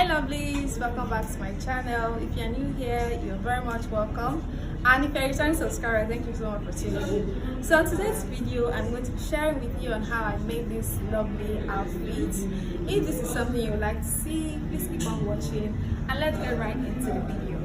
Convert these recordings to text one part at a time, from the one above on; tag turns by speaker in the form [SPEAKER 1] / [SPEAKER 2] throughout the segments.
[SPEAKER 1] Lovelies, welcome back to my channel. If you're new here, you're very much welcome, and if you're a returning subscriber, thank you so much for tuning in. So in today's video, I'm going to be sharing with you on how I made this lovely outfit. If this is something you would like to see, please keep on watching, and let's get right into the video.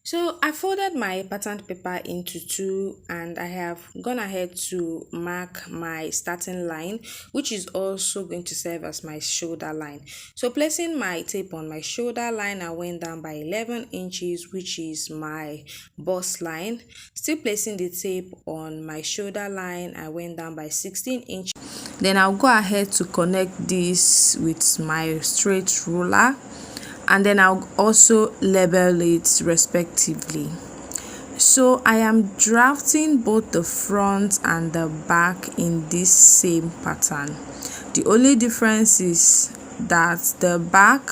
[SPEAKER 1] So I folded my patterned paper into two, and I have gone ahead to mark my starting line, which is also going to serve as my shoulder line. So placing my tape on my shoulder line, I went down by 11 inches, which is my bust line. Still placing the tape on my shoulder line, I went down by 16 inches. Then I'll go ahead to connect this with my straight ruler, and then I'll also label it respectively. So I am drafting both the front and the back in this same pattern. The only difference is that the back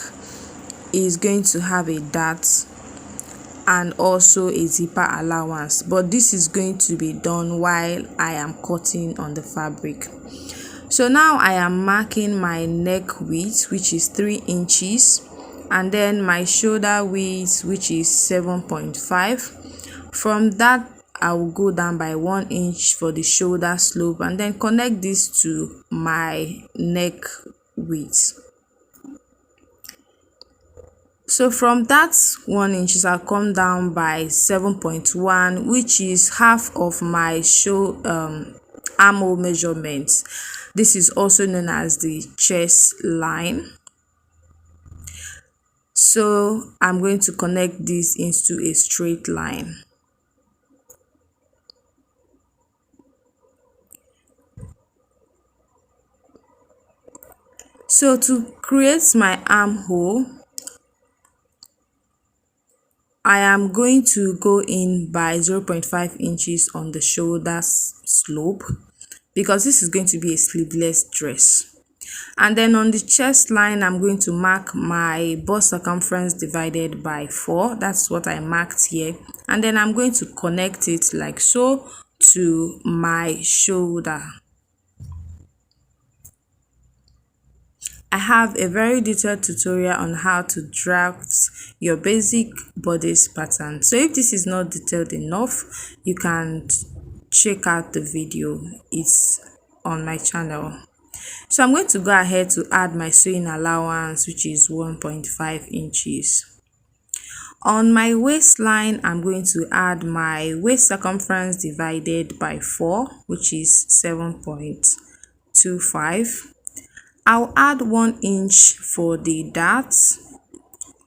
[SPEAKER 1] is going to have a dart and also a zipper allowance, but this is going to be done while I am cutting on the fabric. So now I am marking my neck width, which is 3 inches, and then my shoulder width, which is 7.5. From that, I will go down by 1 inch for the shoulder slope, and then connect this to my neck width. So from that 1 inch, I'll come down by 7.1, which is half of my armhole measurement. This is also known as the chest line. So I'm going to connect this into a straight line. So to create my armhole, I am going to go in by 0.5 inches on the shoulder slope, because this is going to be a sleeveless dress. And then on the chest line, I'm going to mark my bust circumference divided by 4. That's what I marked here. And then I'm going to connect it like so to my shoulder. I have a very detailed tutorial on how to draft your basic bodice pattern. So if this is not detailed enough, you can check out the video. It's on my channel. So I'm going to go ahead to add my sewing allowance, which is 1.5 inches. On my waistline, I'm going to add my waist circumference divided by 4, which is 7.25. I'll add 1 inch for the dart,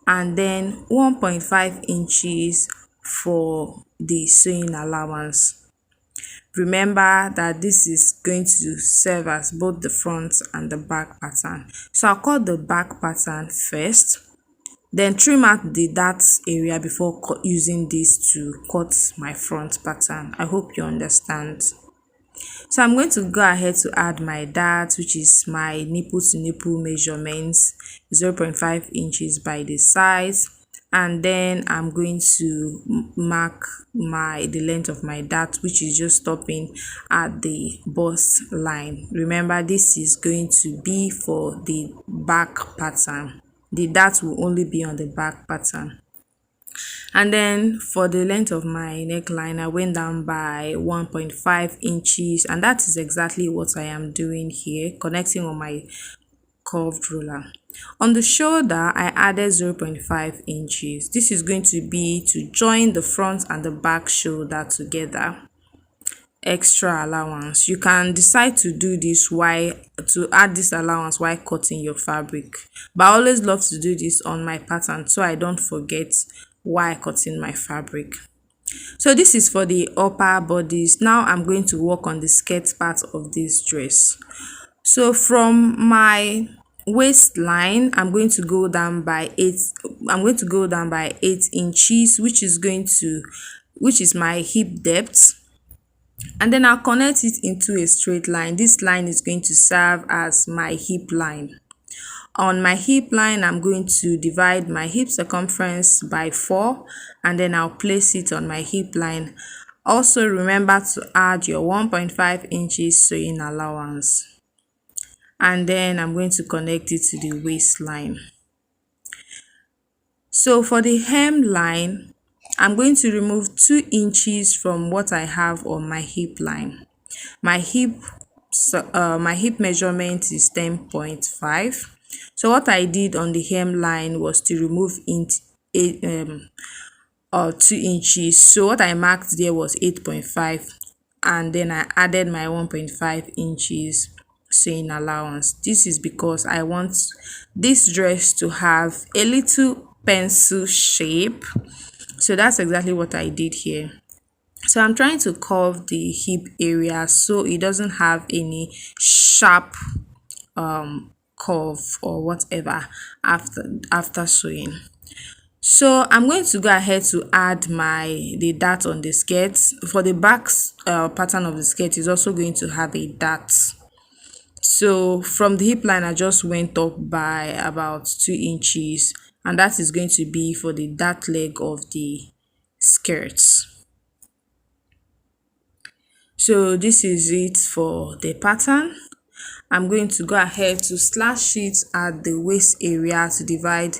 [SPEAKER 1] and then 1.5 inches for the sewing allowance. Remember that this is going to serve as both the front and the back pattern. So I'll cut the back pattern first, then trim out the dart area before using this to cut my front pattern. I hope you understand. So I'm going to go ahead to add my dart, which is my nipple to nipple measurements, 0.5 inches by the size. And then I'm going to mark the length of my dart, which is just stopping at the bust line. Remember, this is going to be for the back pattern. The dart will only be on the back pattern. And then for the length of my neckline, I went down by 1.5 inches, and that is exactly what I am doing here, connecting on my curved ruler. On the shoulder, I added 0.5 inches. This is going to be to join the front and the back shoulder together. Extra allowance. You can decide to do this to add this allowance while cutting your fabric, but I always love to do this on my pattern so I don't forget while cutting my fabric. So this is for the upper bodice. Now I'm going to work on the skirt part of this dress. So from my waistline, I'm going to go down by 8 inches, which is my hip depth, and then I'll connect it into a straight line. This line is going to serve as my hip line. On my hip line, I'm going to divide my hip circumference by 4, and then I'll place it on my hip line. Also remember to add your 1.5 inches sewing allowance. And then I'm going to connect it to the waistline. So for the hemline, I'm going to remove 2 inches from what I have on my hip line. My hip measurement is 10.5. So what I did on the hemline was to remove 2 inches. So what I marked there was 8.5, and then I added my 1.5 inches sewing allowance. This is because I want this dress to have a little pencil shape. So that's exactly what I did here. So I'm trying to curve the hip area so it doesn't have any sharp curve or whatever after sewing. So I'm going to go ahead to add the dart on the skirt. For the back pattern of the skirt is also going to have a dart. So from the hip line I just went up by about 2 inches, and that is going to be for the dart leg of the skirt. So this is it for the pattern. I'm going to go ahead to slash it at the waist area to divide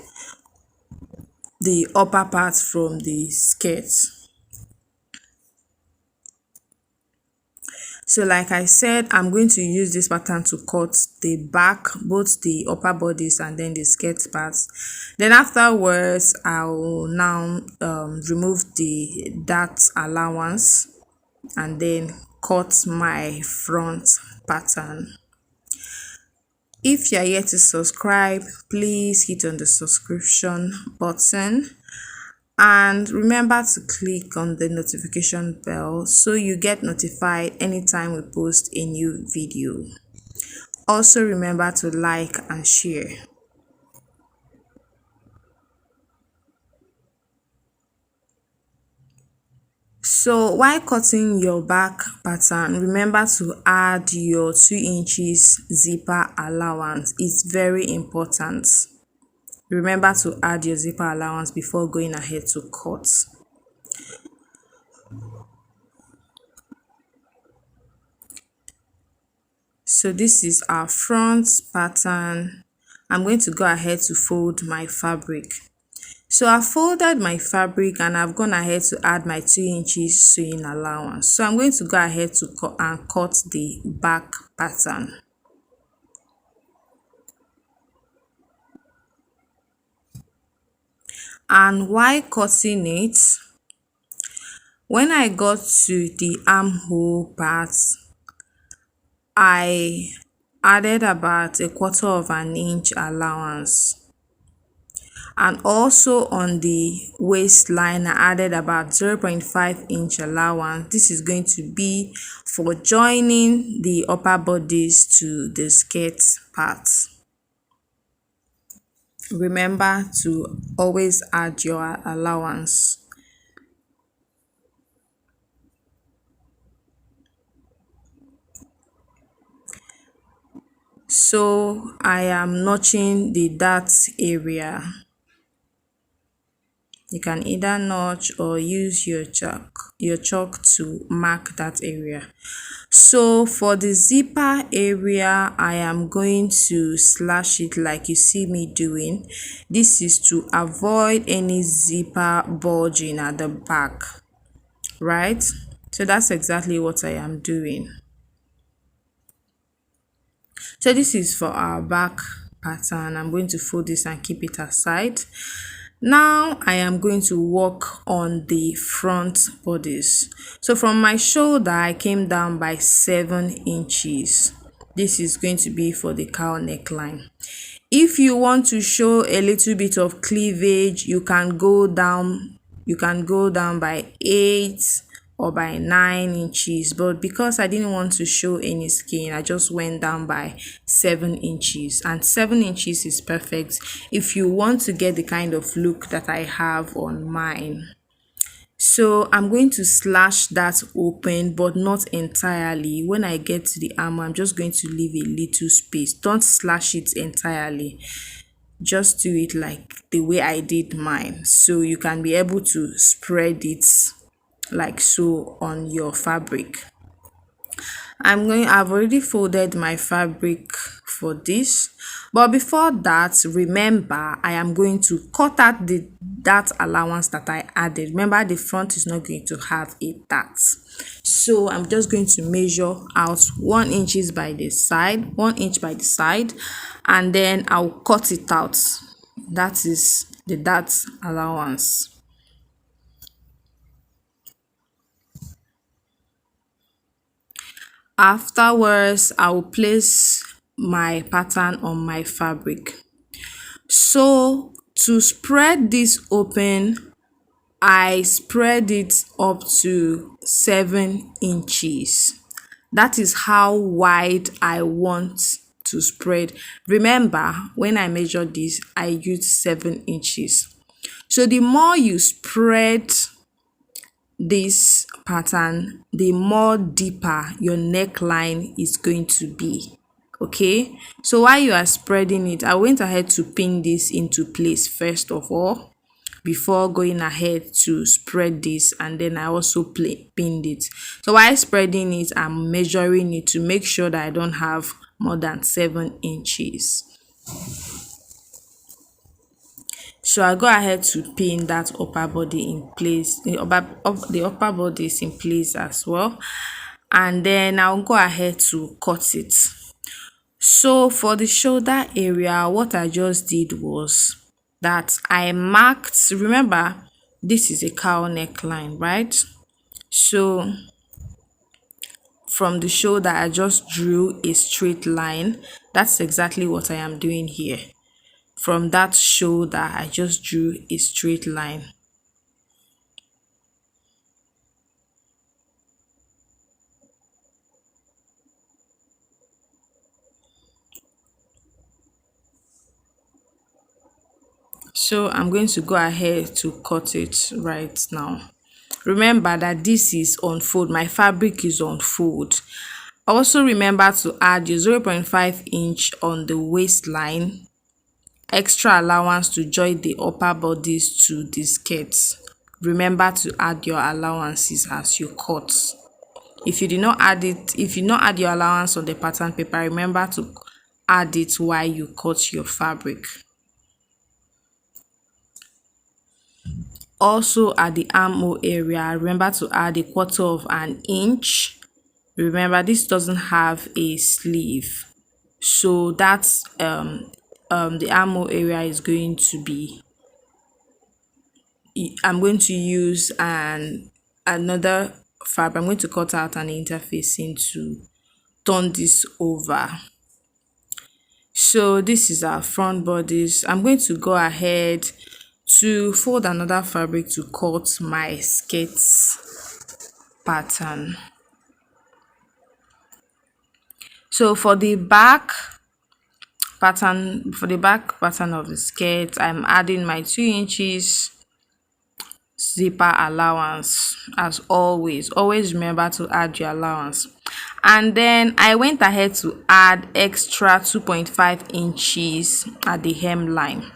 [SPEAKER 1] the upper part from the skirt. So like I said, I'm going to use this pattern to cut the back, both the upper bodice and then the skirt parts. Then afterwards, I will now remove the dart allowance and then cut my front pattern. If you are yet to subscribe, please hit on the subscription button. And remember to click on the notification bell so you get notified anytime we post a new video. Also remember to like and share. So while cutting your back pattern, remember to add your 2 inches zipper allowance. It's very important. Remember to add your zipper allowance before going ahead to cut. So this is our front pattern. I'm going to go ahead to fold my fabric. So I folded my fabric and I've gone ahead to add my 2 inches sewing allowance. So I'm going to go ahead to cut the back pattern. And while cutting it, when I got to the armhole part, I added about 1/4 of an inch allowance. And also on the waistline, I added about 0.5 inch allowance. This is going to be for joining the upper bodice to the skirt part. Remember to always add your allowance. So I am notching the dart area. You can either notch or use your chalk to mark that area. So for the zipper area, I am going to slash it like you see me doing. This is to avoid any zipper bulging at the back, right? So that's exactly what I am doing. So this is for our back pattern. I'm going to fold this and keep it aside. Now I am going to work on the front bodice. So from my shoulder I came down by 7 inches. This is going to be for the cowl neckline. If you want to show a little bit of cleavage, you can go down by 8 or by 9 inches, but because I didn't want to show any skin, I just went down by 7 inches, and 7 inches is perfect if you want to get the kind of look that I have on mine. So I'm going to slash that open, but not entirely. When I get to the arm, I'm just going to leave a little space. Don't slash it entirely. Just do it like the way I did mine, so you can be able to spread it like so on your fabric. I've already folded my fabric for this, but before that, remember I am going to cut out that allowance that I added. Remember, the front is not going to have a dart, so I'm just going to measure out 1 inches by the side, 1 inch by the side, and then I'll cut it out. That is the dart allowance. Afterwards, I will place my pattern on my fabric. So to spread this open, I spread it up to 7 inches. That is how wide I want to spread. Remember, when I measured this, I used 7 inches. So the more you spread this pattern, the more deeper your neckline is going to be. Okay, so while you are spreading it, I went ahead to pin this into place first of all before going ahead to spread this, and then I also pinned it. So while spreading it, I'm measuring it to make sure that I don't have more than 7 inches. So I go ahead to pin that upper body in place. The upper body is in place as well, and then I'll go ahead to cut it. So for the shoulder area, what I just did was that I marked, remember this is a cowl neckline, right? So from the shoulder, I just drew a straight line. That's exactly what I am doing here. From that shoulder, I just drew a straight line. So I'm going to go ahead to cut it right now. Remember that this is on fold, my fabric is on fold. Also remember to add your 0.5 inch on the waistline, extra allowance to join the upper bodies to the skirts. Remember to add your allowances as you cut. If you did not add it, if you not add your allowance on the pattern paper, remember to add it while you cut your fabric. Also at the armhole area, remember to add 1/4 of an inch. Remember, this doesn't have a sleeve, so that's the armhole area is going to be, I'm going to use another fabric. I'm going to cut out an interfacing to turn this over. So this is our front bodies. I'm going to go ahead to fold another fabric to cut my skirts pattern. So for the back pattern of the skirt, I'm adding my 2 inches zipper allowance. As always remember to add your allowance. And then I went ahead to add extra 2.5 inches at the hemline.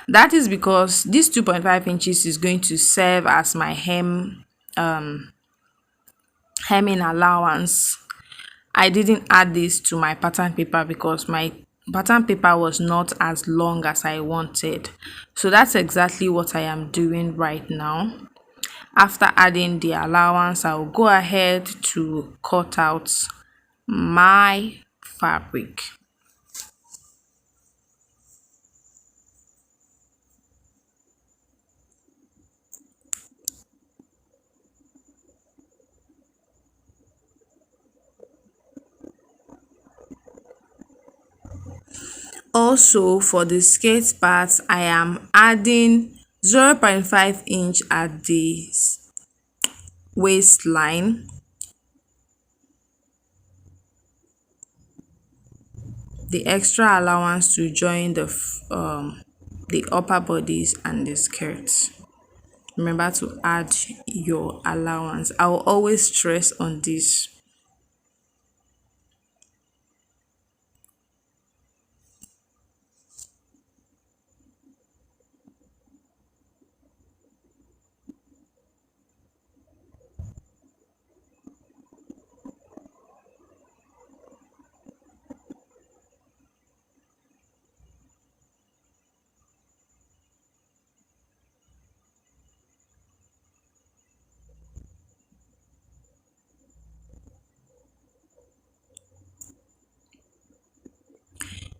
[SPEAKER 1] That is because this 2.5 inches is going to serve as my hemming allowance. I didn't add this to my pattern paper because my pattern paper was not as long as I wanted. So that's exactly what I am doing right now. After adding the allowance, I will go ahead to cut out my fabric. Also for the skirt part, I am adding 0.5 inch at the waistline, the extra allowance to join the upper bodies and the skirts. Remember to add your allowance. I will always stress on this.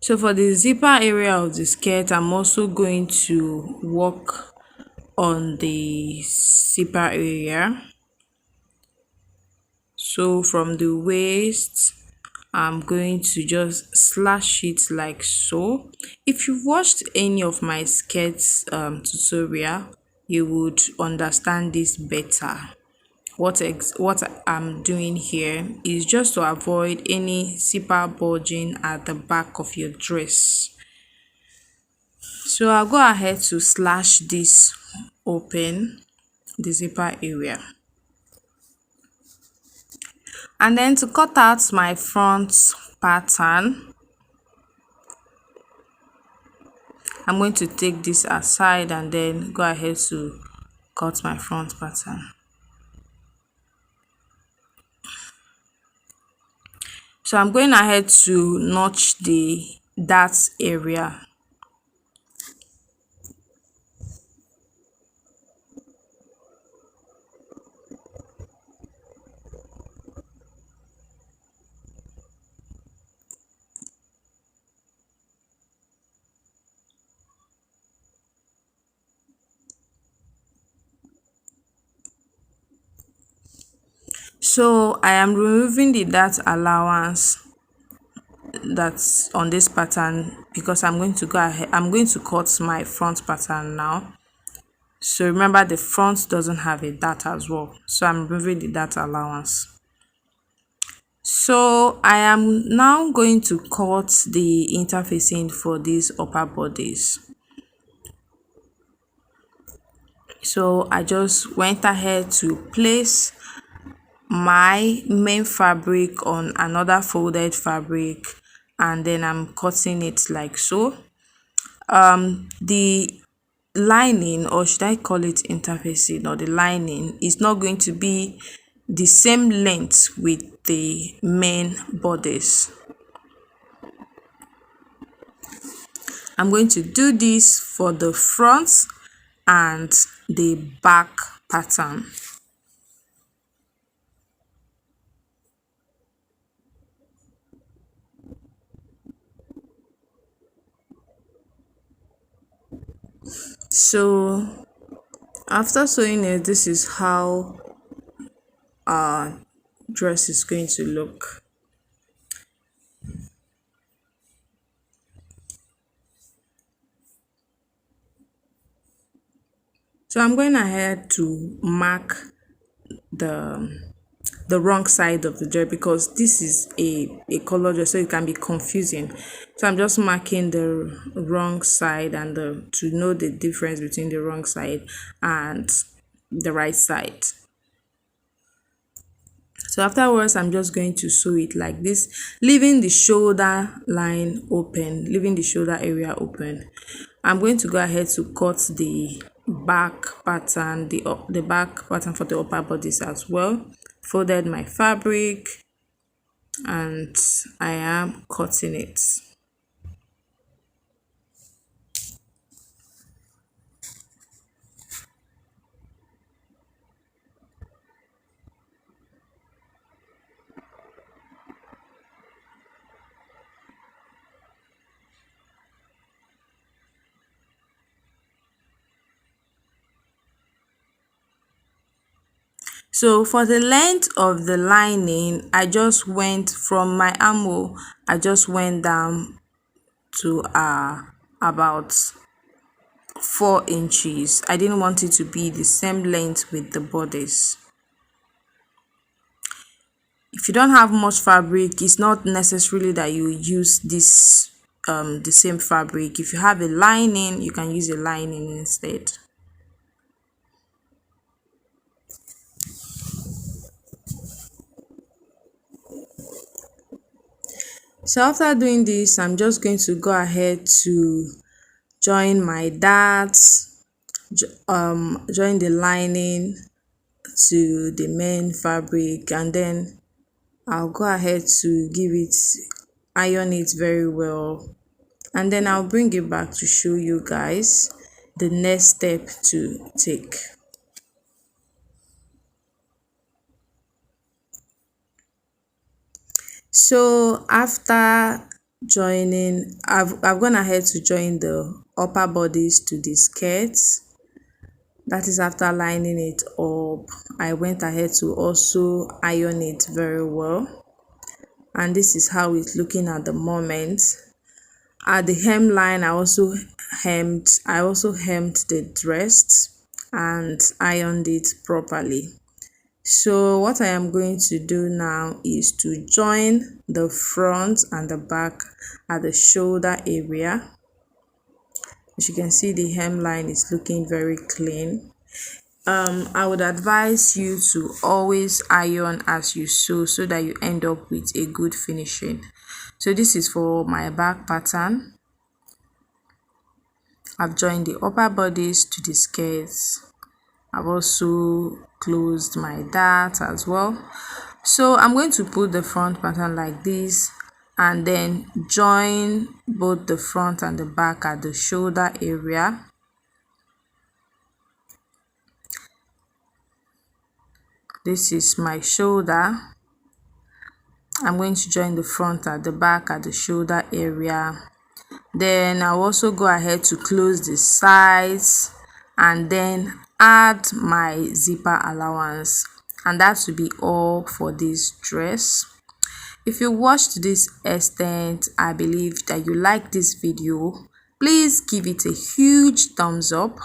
[SPEAKER 1] So for the zipper area of the skirt, I'm also going to work on the zipper area. So from the waist, I'm going to just slash it like so. If you've watched any of my skirts tutorial, you would understand this better. What I'm doing here is just to avoid any zipper bulging at the back of your dress. So I'll go ahead to slash this open, the zipper area. And then to cut out my front pattern, I'm going to take this aside and then go ahead to cut my front pattern. So I'm going ahead to notch the dart area. So I am removing the dart allowance that's on this pattern because I'm going to cut my front pattern now. So remember, the front doesn't have a dart as well, so I'm removing the dart allowance. So I am now going to cut the interfacing for these upper bodies. So I just went ahead to place my main fabric on another folded fabric, and then I'm cutting it like so. The lining, or should I call it interfacing, or the lining, is not going to be the same length with the main bodice. I'm going to do this for the front and the back pattern. So after sewing it, this is how our dress is going to look. So I'm going ahead to mark the wrong side of the dress because this is a color dress, so it can be confusing. So I'm just marking the wrong side and to know the difference between the wrong side and the right side. So afterwards, I'm just going to sew it like this, leaving the shoulder line open, leaving the shoulder area open. I'm going to go ahead to cut the back pattern, the back pattern for the upper bodice as well. Folded my fabric and I am cutting it. So for the length of the lining, I just went from my armhole, I just went down to about 4 inches. I didn't want it to be the same length with the bodice. If you don't have much fabric, it's not necessarily that you use this the same fabric. If you have a lining, you can use a lining instead. So after doing this, I'm just going to go ahead to join my darts, join the lining to the main fabric, and then I'll go ahead to iron it very well, and then I'll bring it back to show you guys the next step to take. So after joining, I've gone ahead to join the upper bodice to the skirts. That is after lining it up. I went ahead to also iron it very well, and this is how it's looking at the moment. At the hemline, I also hemmed the dress and ironed it properly. So what I am going to do now is to join the front and the back at the shoulder area. As you can see, the hemline is looking very clean. I would advise you to always iron as you sew so that you end up with a good finishing. So this is for my back pattern. I've joined the upper bodice to the skirts. I've also closed my dart as well. So I'm going to put the front pattern like this and then join both the front and the back at the shoulder area. This is my shoulder. I'm going to join the front at the back at the shoulder area. Then I'll also go ahead to close the sides and then add my zipper allowance, and that will be all for this dress. If you watched this extent, I believe that you like this video. Please give it a huge thumbs up,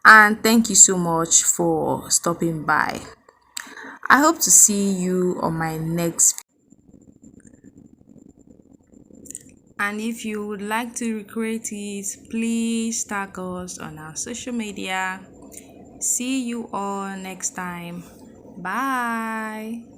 [SPEAKER 1] and thank you so much for stopping by. I hope to see you on my next video. And if you would like to recreate it, please tag us on our social media. See you all next time. Bye.